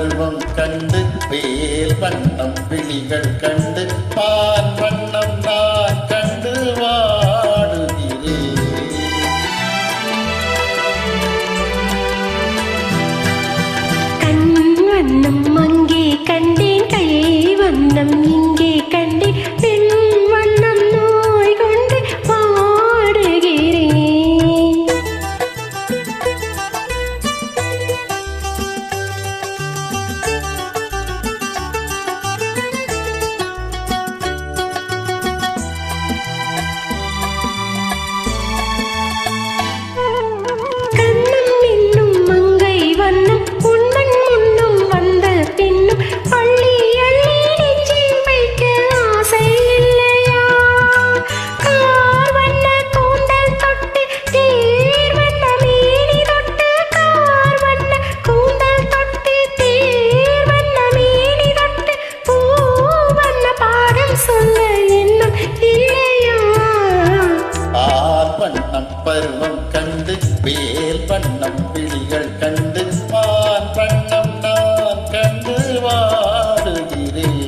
பருவம் கண்டு வேல் வண்ணம் விழிகள் கண்டு பான் வண்ணம் நான் கண்டு வாடுகிறேன். கண் வண்ணம் அங்கே கண்டேன், கை வண்ணம் இங்கே கண்டேன், பெண் வண்ணம் நோய் கொண்டு பாடுகிறேன். பருவம் கண்டு வேல் வண்ணம் விழிகள் கண்டு பான் வண்ணம் நான் கண்டு வாடுகிறேன்.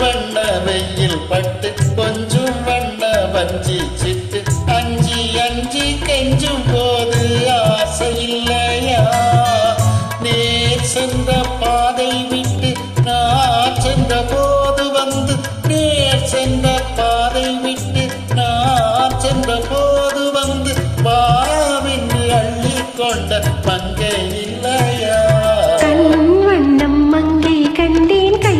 வண்ண வெயில் பட்டு கொஞ்சம் வண்ண வஞ்சி சிட்டு அஞ்சி அஞ்சி கெஞ்சும் போது ஆசை இல்லையா? நேர் சென்ற பாதை விட்டு நான் சென்ற போது வந்து, நேர் சென்ற பாதை விட்டு நான் சென்ற போது வந்து பாவின்று அள்ளி கொண்ட மங்கை இல்லையா? கண் வண்ணம் அங்கே கண்டேன், கை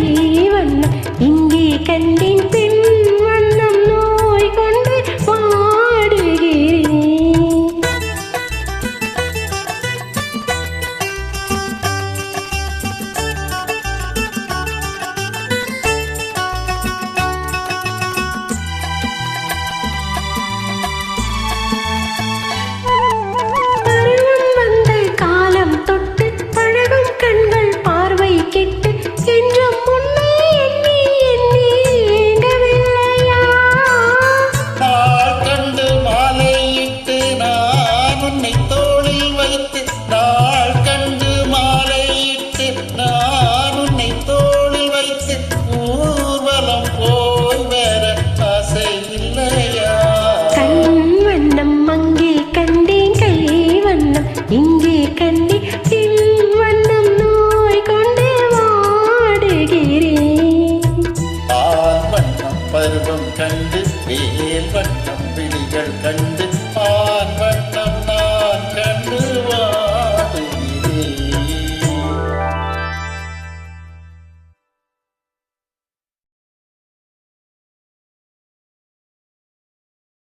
வண்ணம் இங்கே கண்டேன், பெண் வண்ணம் நோய் கொண்டு பாடுகிறேன். பருவம் வந்த காலம் தொட்டு பழகும் கண்கள் பார்வை கெட்டு என்றும் இங்கே